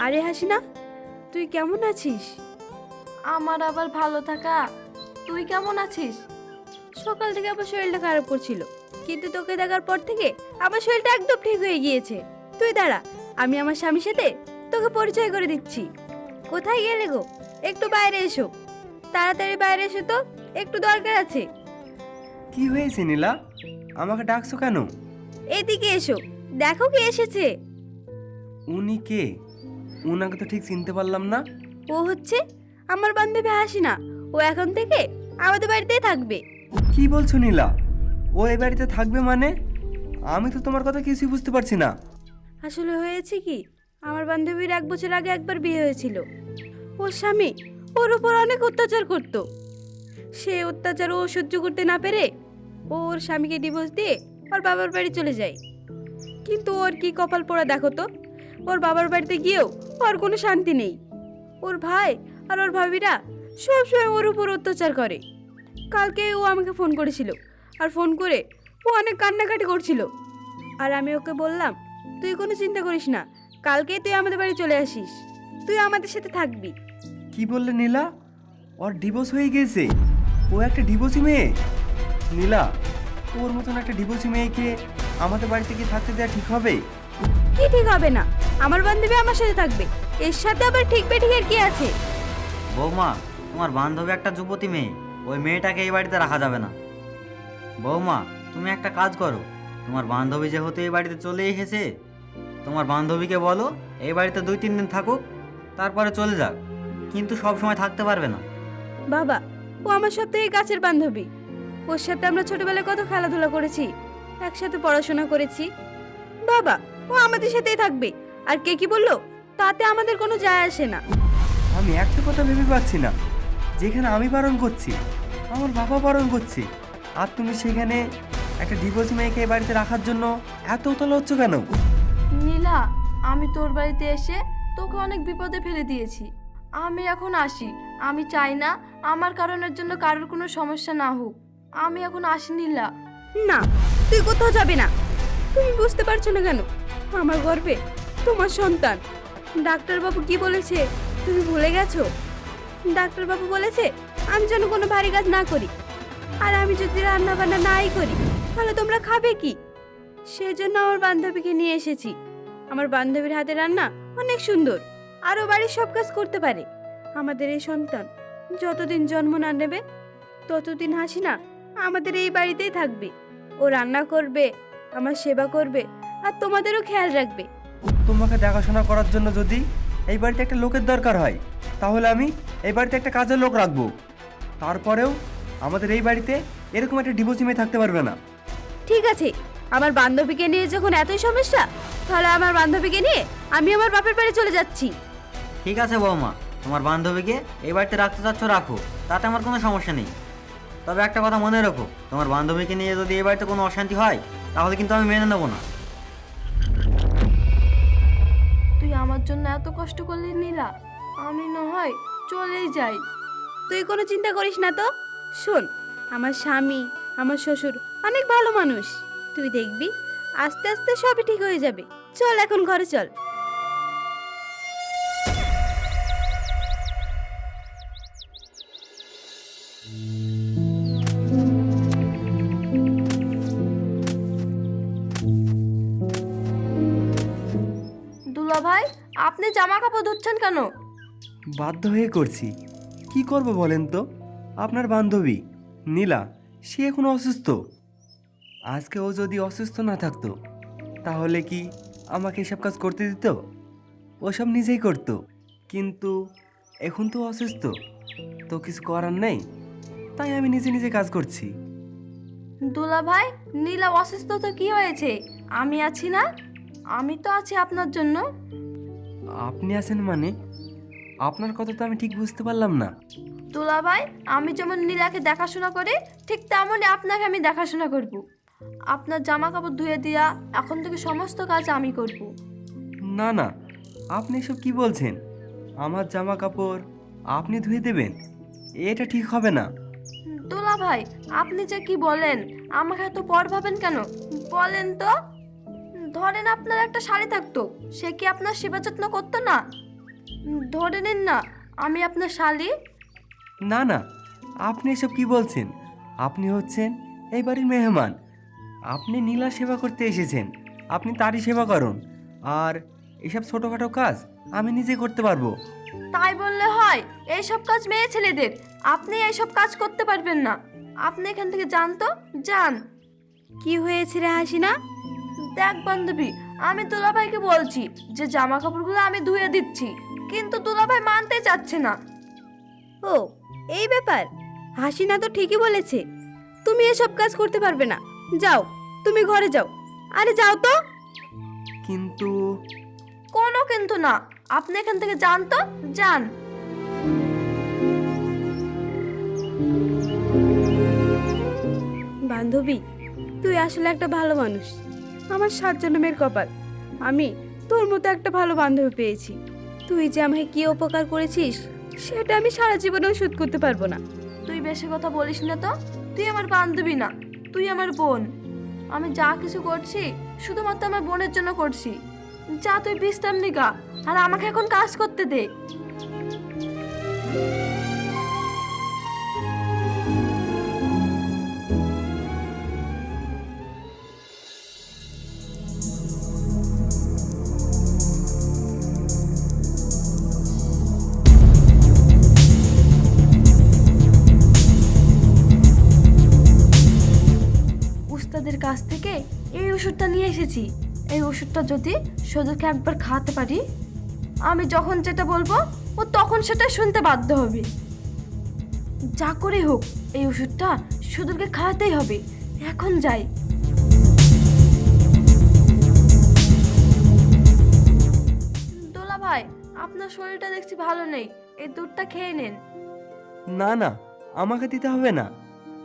আরে হাসিনা, তুই কেমন আছিস? আমার আবার ভালো থাকা। তুই কেমন আছিস? সকাল থেকে আমার শরীরটা খারাপ করছিল, কিন্তু তোকে দেখার পর থেকে আমার শরীরটা একদম ঠিক হয়ে গিয়েছে। তুই দাঁড়া, আমি আমার স্বামীর সাথে তোকে পরিচয় করে দিচ্ছি। কোথায় গেলে গো? একটু বাইরে এসো, তাড়াতাড়ি বাইরে এসো তো, একটু দরকার আছে। কি হয়েছে নীলা? আমাকে ডাকছো কেন? এদিকে এসো, দেখো কে এসেছে। উনি কে? উনাকে তো ঠিক চিনতে পারলাম না। ও হচ্ছে আমার বান্ধবী হাসিনা। ও এখন থেকে আমাদের বাড়িতেই থাকবে। কি বলছো নীলা? ও এই বাড়িতে থাকবে মানে? আমি তো তোমার কথা কিছুই বুঝতে পারছি না। আসলে হয়েছে কি, আমার বান্ধবীর 1 বছর আগে একবার বিয়ে হয়েছিল। ওর স্বামী ওর উপর অনেক অত্যাচার করত। সে অত্যাচার ও সহ্য করতে না পেরে ও ওর স্বামীকে ডিভোর্স দিয়ে ওর বাবার বাড়ি চলে যায়। কিন্তু ওর কি কপাল পোড়া দেখো তো, ওর বাবার বাড়িতে গিয়েও ওর কোনো শান্তি নেই। ওর ভাই আর ওর ভাবিরা সবসময় ওর উপর অত্যাচার করে। কালকে ও আমাকে ফোন করেছিল, আর ফোন করে ও অনেক কান্নাকাটি করছিল। আর আমি ওকে বললাম, তুই কোনো চিন্তা করিস না, কালকেই তুই আমাদের বাড়ি চলে আসিস, তুই আমাদের সাথে থাকবি। কি বললে নীলা? ওর ডিভোর্স হয়ে গেছে? ও একটা ডিভোর্সি মেয়ে? নীলা, ওর মতন একটা ডিভোর্সি মেয়েকে আমাদের বাড়িতে কি থাকতে দেওয়া ঠিক হবে? কি ঠিক হবে না? আমার বান্ধবী আমার সাথে থাকবে, এর সাথে আবার ঠিক বেঠিকের কি আছে? বৌমা, তোমার বান্ধবী একটা যুবতী মেয়ে, ওই মেয়েটাকে এই বাড়িতে রাখা যাবে না। বৌমা, তুমি একটা কাজ করো, তোমার বান্ধবী যেহেতু এই বাড়িতে চলে এসেছে, তোমার বান্ধবীকে বলো এই বাড়িতে 2-3 দিন থাকুক, তারপরে চলে যাক, কিন্তু সব সময় থাকতে পারবে না। বাবা, ও আমার সবথেকে কাছের বান্ধবী। ওর সাথে আমরা ছোটবেলায় কত খেলাধুলা করেছি, একসাথে পড়াশোনা করেছি। বাবা, ও আমাদের সাথেই থাকবে, আর কে কি বললো তাতে আমাদের কোনো যায় আসে না। আমি একটা কথা ভেবে পাচ্ছি না, যেখানে আমি বারণ করছি, আমার বাবা বারণ করছে, আর তুমি সেখানে একটা ডিভোর্সি মেয়েকে এই বাড়িতে রাখার জন্য এত উতলা হচ্ছ কেন? নীলা, আমি তোর বাড়িতে এসে তোকে অনেক বিপদে ফেলে দিয়েছি। আমি এখন আসি। আমি চাই না আমার কারণের জন্য কারোর কোনো সমস্যা না হোক। আমি এখন আসি নীলা। না, তুই কোথাও যাবে না। তুমি বুঝতে পারছো না কেন? আমার গর্ভে তোমার সন্তান। ডাক্তারবাবু কি বলেছে তুমি ভুলে গেছো? ডাক্তারবাবু বলেছে আমি যেন কোনো ভারী কাজ না করি, আর আমি যদি রান্না বান্না নাই করি তাহলে তোমরা খাবে কি? সেজন্য আমার বান্ধবীকে নিয়ে এসেছি। আমার বান্ধবীর হাতে রান্না অনেক সুন্দর, আরও বাড়ির সব কাজ করতে পারে। আমাদের এই সন্তান যতদিন জন্ম না নেবে ততদিন হাসিনা আমাদের এই বাড়িতেই থাকবে। ও রান্না করবে, আমার সেবা করবে, আর তোমাদেরও খেয়াল রাখবে। তোমাকে দেখাশোনা করার জন্য যদি এই বাড়িতে একটা লোকের দরকার হয়, তাহলে আমি এই বাড়িতে একটা কাজের লোক রাখবো। তারপরেও আমাদের এই বাড়িতে এরকম একটা ডিভোর্সি মেয়ে থাকতে পারবে না। ঠিক আছে, আমার বান্ধবীকে নিয়ে যখন এতই সমস্যা, তাহলে আমার বান্ধবীকে নিয়ে আমি আমার বাপের বাড়ি চলে যাচ্ছি। ঠিক আছে বৌমা, তোমার বান্ধবীকে এই বাড়িতে রাখতে চাচ্ছ রাখো, তাতে আমার কোনো সমস্যা নেই। তবে একটা কথা মনে রাখো, তোমার বান্ধবীকে নিয়ে যদি এই বাড়িতে কোনো অশান্তি হয় তাহলে কিন্তু আমি মেনে নেবো না। তুই আমার জন্য এত কষ্ট করলি নীলা, আমি না হয় চলেই যাই। তুই কোনো চিন্তা করিস না তো। শোন, আমার স্বামী, আমার শ্বশুর অনেক ভালো মানুষ। তুই দেখবি আস্তে আস্তে সবই ঠিক হয়ে যাবে। চল এখন ঘরে চল। দুলা ভাই, আপনি জামা কাপড় ধুচ্ছেন কেন? বাধ্য হয়ে করছি, কি করব বলেন তো? আপনার বান্ধবী নীলা, সে এখন অসুস্থ। আজকে ও যদি অসুস্থ না থাকতো তাহলে কি আমাকে এসব কাজ করতে দিত? ওসব নিজেই করতো, কিন্তু এখন তো অসুস্থ, তো কিছু করার নেই, তাই আমি নিজে নিজে কাজ করছি। দুলা ভাই, নীলা অসুস্থ তো কি হয়েছে? আমি আছি না? আমি তো আছি আপনার জন্য। আপনি আছেন মানে? আপনার কথা তো আমি ঠিক বুঝতে পারলাম না। দুলা ভাই, আমি যেমন নীলাকে দেখাশোনা করি, ঠিক তেমনই আপনাকে আমি দেখাশোনা করব। আপনার জামা কাপড় ধুয়ে দিয়া এখন থেকে সমস্ত কাজ আমি করব। না না, আপনি এসব কি বলছেন? আমার জামা কাপড় আপনি ধুয়ে দেবেন? এটা ঠিক হবে না। দুলা ভাই, আপনি যে কি বলেন, আমাকে এত পর ভাবেন কেন বলেন তো? ধরেন আপনার একটা শাড়ি থাকতো, সে কি আপনার সেবা যত্ন করতো না? ধরে নিন না আমি আপনার শালি। না না, আপনি এসব কি বলছেন? আপনি হচ্ছেন এই বাড়ির মেহমান। আপনি নীলার সেবা করতে এসেছেন, আপনি তারই সেবা করুন। আর এসব ছোটোখাটো কাজ আমি নিজে করতে পারবো। তাই বললে হয়? এইসব কাজ মেয়ে ছেলেদের, আপনি এইসব কাজ করতে পারবেন না। আপনি এখান থেকে যান তো, যান। কি হয়েছে রে হাসিনা? দেখ বান্ধবী, আমি দুলাভাইকে বলছি যে জামা কাপড়গুলো আমি ধুয়ে দিচ্ছি, কিন্তু দুলাভাই মানতে চাচ্ছে না। ও, এই ব্যাপার? হাসিনা তো ঠিকই বলেছে, তুমি এসব কাজ করতে পারবে না। যাও, তুমি ঘরে যাও। আরে যাও তো। কিন্তু কোনো কিন্তু না, আপনি এখান থেকে যান তো, যান। বান্ধবী, তুই আসলে একটা ভালো মানুষ। আমার 7 জন্মের কপাল, আমি তোর মতো একটা ভালো বান্ধবী পেয়েছি। তুই যে আমায় কি উপকার করেছিস সেটা আমি সারা জীবনেও শোধ করতে পারবো না। তুই বেশি কথা বলিস না তো। তুই আমার বান্ধবী না, তুই আমার বোন। আমি যা কিছু করছি শুধুমাত্র আমার বোনের জন্য করছি। যা, তুই বিশ্রাম নিগা, আর আমাকে এখন কাজ করতে দে। উস্তাদের কাছ থেকে এই ওষুধটা নিয়ে এসেছি। এই ওষুধটা যদি সদরকে একবার খাওয়াতে পারি, আমি যখন যেটা বলবো ও তখন সেটা শুনতে বাধ্য হবে। যা করে হোক এই ওষুধটা সদরকে খাওয়াতেই হবে। এখন যাই। দোলা ভাই, আপনার শরীরটা দেখছি ভালো নেই, এই দুধটা খেয়ে নেন। না না, আমাকে দিতে হবে না,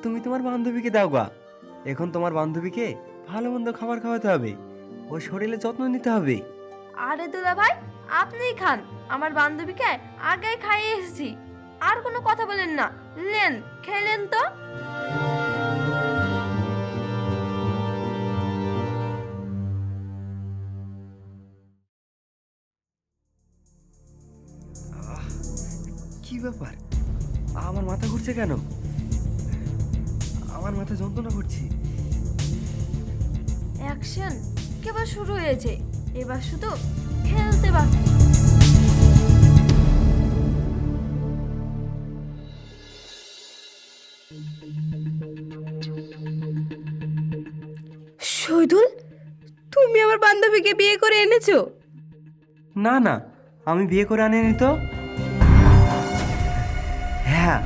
তুমি তোমার বান্ধবীকে দাও গা। এখন তোমার বান্ধবীকে ভালো মন্দ খাবার খাওয়াতে হবে, ওর শরীরে যত্ন নিতে হবে। আরে দুলা ভাই, আপনিই খান, আমার বান্ধবীকে আগে খাইয়ে এসেছি। আর কোনো কথা বলেন না, নেন খেলেন তো। কি ব্যাপার? আমার মাথা ঘুরছে কেন? আমার মাথা যন্ত্রণা করছে। অ্যাকশন কেবল শুরু হয়েছে, এবার শুধু খেলতে বাকি। শহীদুল, তুমি আমার বান্ধবীকে বিয়ে করে এনেছো? না না, আমি বিয়ে করে আনিনি তো। হ্যাঁ,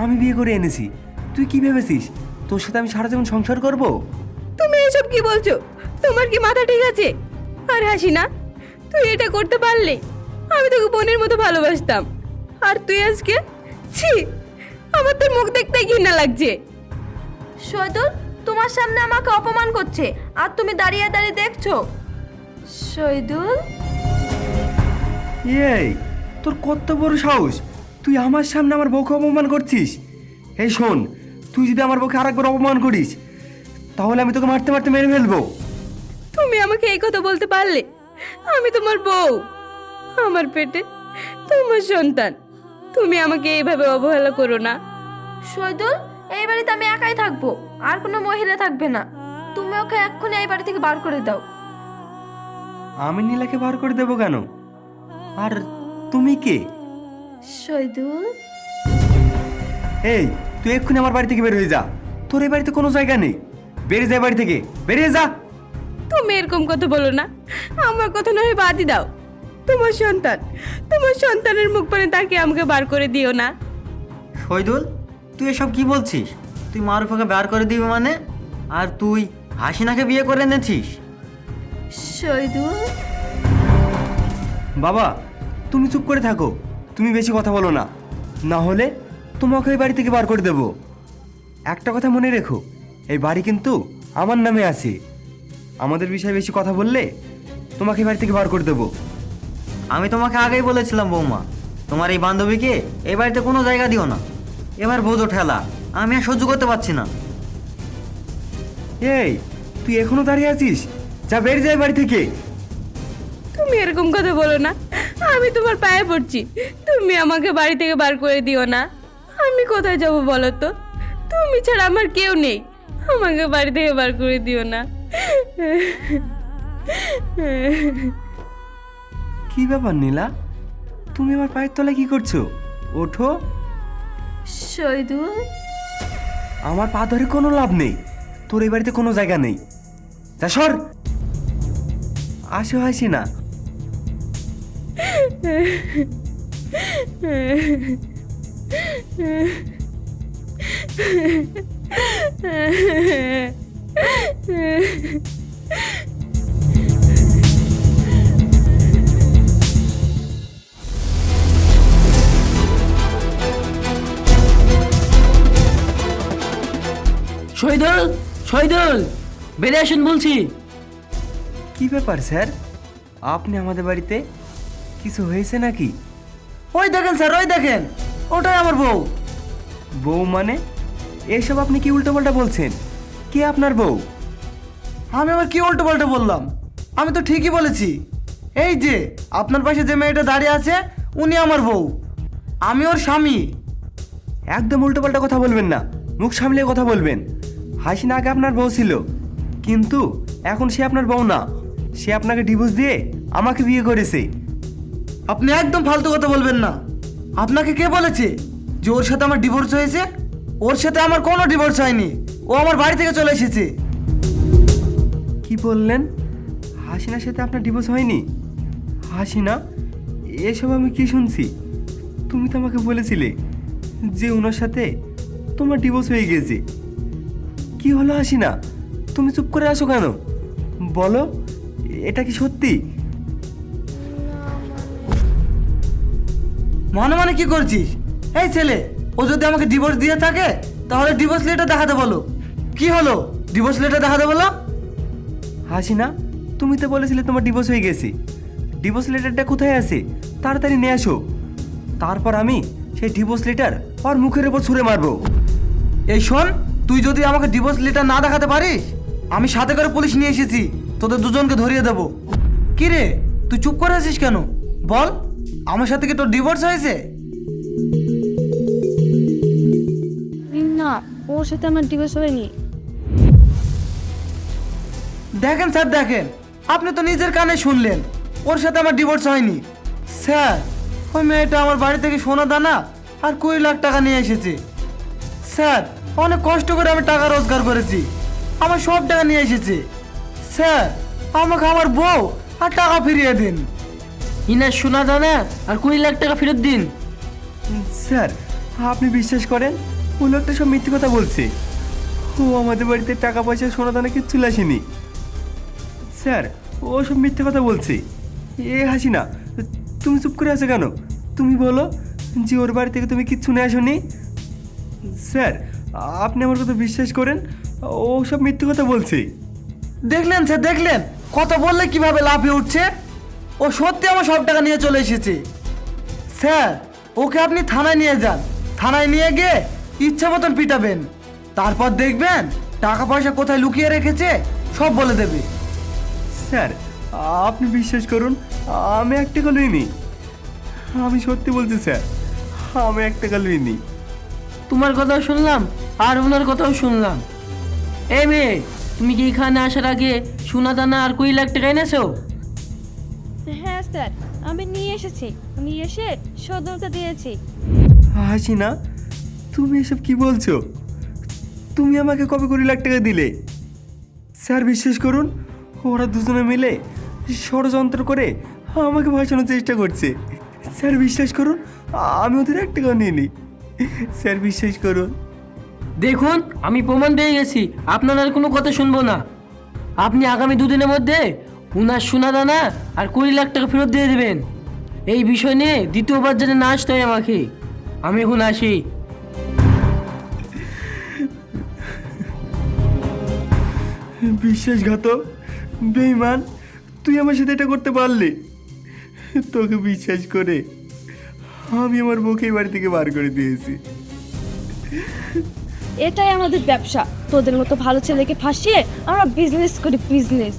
আমি বিয়ে করে এনেছি। তুই কি ভেবেছিস তোর সাথে আমি সারা জীবন সংসার করব? তুমি এসব কি বলছো? তোমার কি মাথা ঠিক আছে? আর হাসিনা, তুই এটা করতে পারলি? আমি তোকে বোনের মতো ভালোবাসতাম, আর তুই আজকে, ছি, আমার তোর মুখ দেখতে ঘৃণা লাগছে। শহীদুল তোমার সামনে আমাকে অপমান করছে, আর তুমি দাঁড়িয়ে দাঁড়িয়ে দেখছো। শহীদুল, এই তোর কত বড় সাহস! তুই আমার সামনে আমার বউকে অপমান করছিস? এই শোন, তুই যদি আমার বউকে আরেকবার অপমান করিস তাহলে আমি তোকে মারতে মারতে মেরে ফেলবো। তুমি আমাকে এই কথা বলতে পারলে? আমি তোমার বউ, আমার পেটে তোমার সন্তান। তুমি আমাকে এইভাবে অবহেলা করো না। শহীদুল, এই বাড়িতে আমি একাই থাকবো, আর কোনো মহিলা থাকবে না। তুমি ওকে এক্ষুনি এই বাড়ি থেকে বার করে দাও। আমি নীলাকে বার করে দেবো কেন? আর তুমি কে? শহীদুল, এই, তুই এক্ষুনি আমার বাড়ি থেকে বের হয়ে যা। তোর এই বাড়িতে কোনো জায়গা নেই। বেরিয়ে যা বাড়ি থেকে, বেরিয়ে যা। তুমি এরকম কথা বলো না, আমার কথা নয় বাদই দাও। তোমার সন্তান, তোমার সন্তানের মুখ পানে তাকিয়ে আমাকে বার করে দিও না। শহীদুল, তুই এসব কি বলছিস? তুই মারুফাকে বার করে দিবি মানে? আর তুই হাসিনাকে বিয়ে করে এনেছিস? শহীদুল, বাবা, তুমি চুপ করে থাকো, তুমি বেশি কথা বলো না, না হলে তোমাকে এই বাড়ি থেকে বার করে দেবো। একটা কথা মনে রেখো, এই বাড়ি কিন্তু আমার নামে আছে। আমাদের বিষয়ে বেশি কথা বললে তোমাকে এই বাড়ি থেকে বার করে দেবো। আমি তোমাকে আগেই বলেছিলাম বৌমা, তোমার এই বান্ধবীকে এই বাড়িতে কোনো জায়গা দিও না। এবার বোঝো ঠেলা, আমি আর সহ্য করতে পারছি না। এই, তুই এখনো দাঁড়িয়ে আছিস? যা বেরিয়ে যায় বাড়ি থেকে। তুমি তুমি এরকম কথা বলো না। আমি তোমার পায়ে পড়ছি, তুমি আমাকে বাড়ি থেকে বার করে দিও না। আমি কোথায় যাব বলো তো? তুমি ছাড়া আমার কেউ নেই, আমাকে বাড়ি থেকে বার করে দিও না। কি ব্যাপার নীলা, তুমি আমার পায়ের তলায় কি করছো? ওঠো। শহীদুল, আমার পা ধরে কোনো লাভ নেই, তোর এই বাড়িতে কোনো জায়গা নেই। যা সর। আসো হাসিনা। শহীদুল, শহীদুল, বেরিয়ে আসুন বলছি। কি ব্যাপার স্যার, আপনি আমাদের বাড়িতে? কিছু হয়েছে নাকি? ওই দেখেন স্যার, ওই দেখেন, ওটাই আমার বউ। বউ মানে? এসব আপনি কি উল্টোপাল্টা বলছেন? কে আপনার বউ? আমি আবার কি উল্টো পাল্টা বললাম? আমি তো ঠিকই বলেছি। এই যে আপনার পাশে যে মেয়েটা দাঁড়িয়ে আছে, উনি আমার বউ, আমি ওর স্বামী। একদম উল্টোপাল্টা কথা বলবেন না, মুখ সামলিয়ে কথা বলবেন। হাসিনা আগে আপনার বউ ছিল, কিন্তু এখন সে আপনার বউ না। সে আপনাকে ডিভোর্স দিয়ে আমাকে বিয়ে করেছে। আপনি একদম ফালতু কথা বলবেন না। আপনাকে কে বলেছে যে ওর সাথে আমার ডিভোর্স হয়েছে? ওর সাথে আমার কোনো ডিভোর্স হয়নি, ও আমার বাড়ি থেকে চলে এসেছে। কি বললেন? হাসিনার সাথে আপনার ডিভোর্স হয়নি? হাসিনা, এসব আমি কি শুনছি? তুমি তো আমাকে বলেছিলে যে ওনার সাথে তোমার ডিভোর্স হয়ে গেছে। কি হলো হাসিনা, তুমি চুপ করে আসো কেন? বলো, এটা কি সত্যি? মনে মনে কি করছিস? এই ছেলে, ও যদি আমাকে ডিভোর্স দিয়ে থাকে তাহলে ডিভোর্স লেটার দেখাতে বলো। কি হলো, ডিভোর্স লেটার দেখাতে বলো। হাসিনা, তুমি তো বলেছিলে তোমার ডিভোর্স হয়ে গেছে। ডিভোর্স লেটারটা কোথায় আছে? তাড়াতাড়ি নিয়ে আসো, তারপর আমি সেই ডিভোর্স লেটার ওর মুখের উপর ছুঁড়ে মারবো। এই শোন, তুই যদি আমাকে ডিভোর্স লেটার না দেখাতে পারিস, আমি সাথে করে পুলিশ নিয়ে এসেছি, তোদের দুজনকে ধরিয়ে দেবো। কি রে, তুই চুপ করে আছিস কেন? বল, আমার সাথে কি তোর ডিভোর্স হয়েছে? না, ওর সাথে আমার ডিভোর্স হয়নি। দেখেন স্যার, দেখেন, আপনি তো নিজের কানে শুনলেন ওর সাথে আমার ডিভোর্স হয়নি। স্যার, ওই মেয়েটা আমার বাড়ি থেকে সোনা দানা আর 20 লাখ টাকা নিয়ে এসেছে। স্যার, অনেক কষ্ট করে আমি টাকা রোজগার করেছি, আমার সব টাকা নিয়ে এসেছে। স্যার, আমাকে আমার বউ আর টাকা ফিরিয়ে দিন। ইনার সোনা দানা আর 20 লাখ টাকা ফেরত দিন। স্যার, আপনি বিশ্বাস করেন? ও লোকটা সব মিথ্যে কথা বলছে। ও আমাদের বাড়িতে টাকা পয়সা সোনা দানা কিচ্ছু আসেনি। স্যার, ও সব মিথ্যে কথা বলছে। এ হাসিনা, তুমি চুপ করে আছো কেন? তুমি বলো যে ওর বাড়ি থেকে তুমি কিচ্ছু নিয়ে আসোনি। স্যার, আপনি আমার কথা বিশ্বাস করেন? ও সব মিথ্যে কথা বলছে। দেখলেন স্যার, দেখলেন কথা বললে কিভাবে লাফিয়ে উঠছে? ও সত্যি আমার সব টাকা নিয়ে চলে এসেছে। স্যার, ওকে আপনি থানায় নিয়ে যান, থানায় নিয়ে গিয়ে ইচ্ছা মতন পিটাবেন, তারপর দেখবেন টাকা পয়সা কোথায় লুকিয়ে রেখেছে সব বলে দেবে। স্যার, আপনি বিশ্বাস করুন, আমি এক টাকা লইনি। আমি সত্যি বলছি স্যার, আমি এক টাকা লইনি। তোমার কথাও শুনলাম আর ওনার কথাও শুনলাম। এই মেয়ে, তুমি কি এখানে আসার আগে সোনা দানা আর 20 লাখ টাকা এনেছো? হ্যাঁ স্যার, আমি নিয়ে এসেছি, নিয়ে এসে সদরটা দিয়েছি। হাসিনা, তুমি এসব কি বলছো? তুমি আমাকে কবে 20 লাখ টাকা দিলে? স্যার, বিশ্বাস করুন, ওরা দুজনে মিলে ষড়যন্ত্র করে আমাকে ভাসানোর চেষ্টা করছে। স্যার, বিশ্বাস করুন, আমি ওদের এক টাকাও নিইনি। স্যার, বিশ্বাস করুন। দেখুন, আমি প্রমাণ পেয়ে গেছি, আপনার আর কোনো কথা শুনবো না। আপনি আগামী 2 দিনের মধ্যে উনার সোনা দানা আর 20 লাখ টাকা ফেরত দিয়ে দেবেন। এই বিষয় নিয়ে দ্বিতীয়বার যেন না আসতে হয় আমাকে। আমি এখন আসি। বিশ্বাসঘাতক, বেঈমান, তুই আমার সাথে এটা করতে পারলি? তোকে বিশ্বাস করে আমি আমার বউকে এই বাড়ি থেকে বার করে দিয়েছি। এটাই আমাদের ব্যবসা, তোদের মতো ভালো ছেলেকে ফাঁসিয়ে আমরা বিজনেস করি, বিজনেস।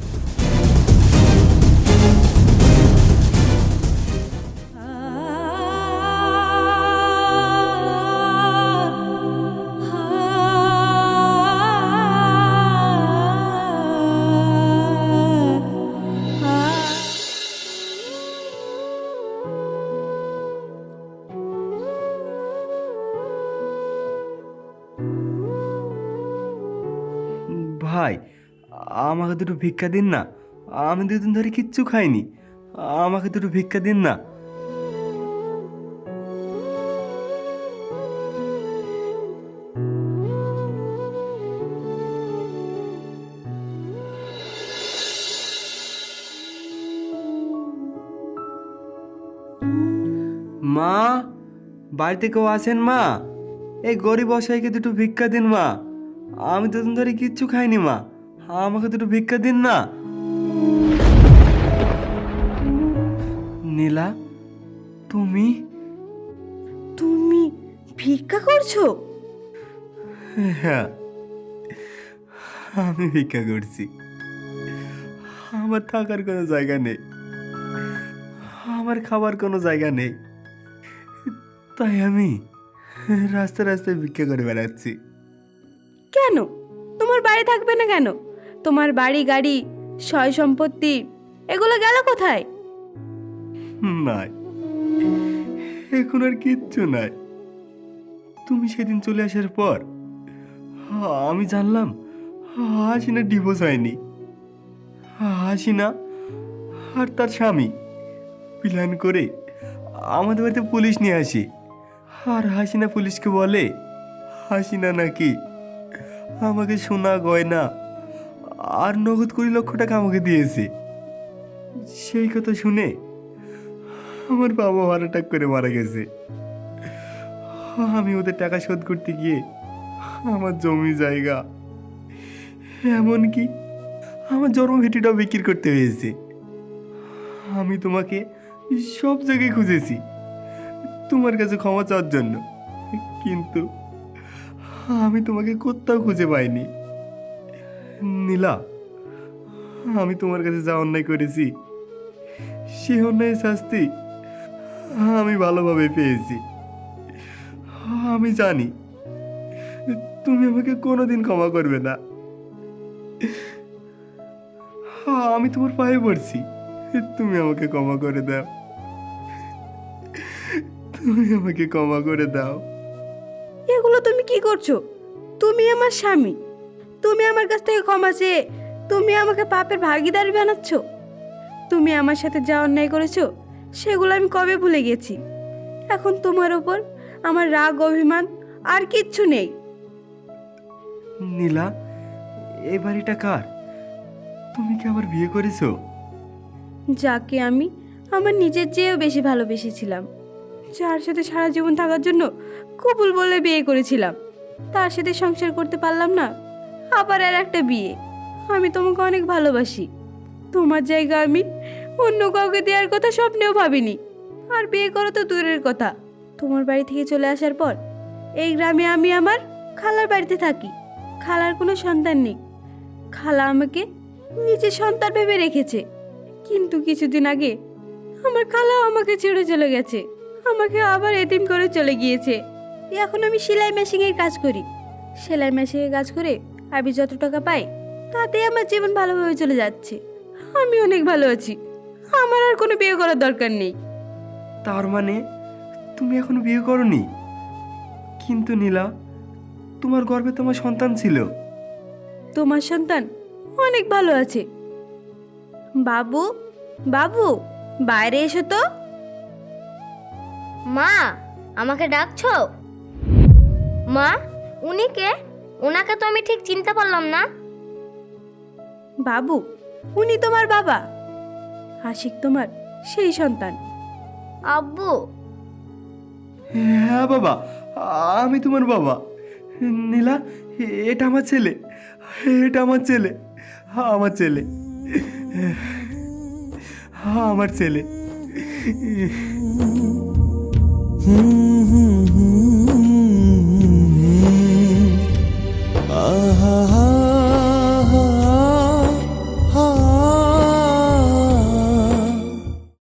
ভাই, আমাকে দুটো ভিক্ষা দিন না। আমি দুদিন ধরে কিচ্ছু খাইনি, আমাকে দুটো ভিক্ষা দিন না। মা, বাড়িতে কেউ আছেন মা? এই গরিব অসহায়কে দুটো ভিক্ষা দিন মা। আমি দুদিন ধরে কিচ্ছু খাইনি মা, আমাকে দুটো ভিক্ষা দিন না। নীলা, তুমি? তুমি ভিক্ষা করছো? হ্যাঁ, আমি ভিক্ষা করছি। আমার থাকার কোনো জায়গা নেই, আমার খাবার কোনো জায়গা নেই, তাই আমি রাস্তায় রাস্তায় ভিক্ষা করে বেড়াচ্ছি। কেন তোমার বাড়ি থাকবে না কেন? তোমার বাড়ি গাড়ি সয় সম্পত্তি এগুলো গেল কোথায়? নাই, এখন আর কিচ্ছু নাই। তুমি সেদিন চলে আসার পর আমি জানলাম হাসিনা ডিভোর্স হয়নি। হাসিনা আর তার স্বামী প্ল্যান করে আমাদের বাড়িতে পুলিশ নিয়ে আসে। আর হাসিনা পুলিশকে বলে হাসিনা নাকি আমাকে সোনা গয়না আর নগদ 20 লক্ষ টাকা আমাকে দিয়েছে। সেই কথা শুনে আমার বাবা হার্ট অ্যাটাক করে মারা গেছে। আমি ওদের টাকা শোধ করতে গিয়ে আমার জমি জায়গা এমনকি আমার জন্মভিটিটাও বিক্রি করতে হয়েছে। আমি তোমাকে সব জায়গায় খুঁজেছি তোমার কাছে ক্ষমা চাওয়ার জন্য, কিন্তু আমি তোমাকে কোথাও খুঁজে পাইনি। নীলা, আমি তোমার কাছে যা অন্যায় করেছি সে অন্যায় শাস্তি আমি ভালোভাবে পেয়েছি। আমি জানি তুমি আমাকে কোনোদিন ক্ষমা করবে না। আমি তোমার পায়ে পড়ছি, তুমি আমাকে ক্ষমা করে দাও, তুমি আমাকে ক্ষমা করে দাও। এগুলো তুমি কি করছো? তুমি আমার স্বামী, তুমি আমার কাছ থেকে ক্ষমা চেয়ে তুমি আমাকে পাপের ভাগীদারি বানাচ্ছ। তুমি আমার সাথে যা অন্যায় করেছো সেগুলো আমি কবে ভুলে গেছি। এখন তোমার ওপর আমার রাগ অভিমান আর কিচ্ছু নেই। নীলা, এই বাড়িটা কার? তুমি কি আবার বিয়ে করেছো? যাকে আমি আমার নিজের চেয়েও বেশি ভালোবেসেছিলাম, যার সাথে সারা জীবন থাকার জন্য কবুল বলে বিয়ে করেছিলাম, তার সাথে সংসার করতে পারলাম না, আবার আর একটা বিয়ে। আমি তোমাকে অনেক ভালোবাসি, তোমার জায়গা আমি অন্য কাউকে দেওয়ার কথা স্বপ্নেও ভাবিনি। আর বিয়ে করা তো দূরের কথা, তোমার বাড়ি থেকে চলে আসার পর এই গ্রামে আমি আমার খালার বাড়িতে থাকি। খালার কোনো সন্তান নেই, খালা আমাকে নিজের সন্তান ভেবে রেখেছে। কিন্তু কিছুদিন আগে আমার খালাও আমাকে ছেড়ে চলে গেছে, আমাকে আবার এতিম করে চলে গিয়েছে। এখন আমি সেলাই মেশিনের কাজ করি, সেলাই মেশিনের কাজ করে আমি যত টাকা পাই তাতে আমার জীবন ভালোভাবে চলে যাচ্ছে। আমি অনেক ভালো আছি, আমার আর কোনো বিয়ে করার দরকার নেই। তার মানে তুমি এখনো বিয়ে করনি? কিন্তু নীলা, তোমার গর্ভে তোমার সন্তান ছিল। তোমার সন্তান অনেক ভালো আছে। বাবু, বাবু, বাইরে এসো তো। মা, আমাকে ডাকছো? মা, উনি কে? ওনাকে তো আমি ঠিক চিনতে পারলাম না। বাবু, উনি তোমার বাবা, আশিক তোমার সেই সন্তান। আব্বু, হ্যাঁ বাবা, আমি তোমার বাবা। নীলা, এটা আমার ছেলে, এটা আমার ছেলে, আমার ছেলে, আমার ছেলে।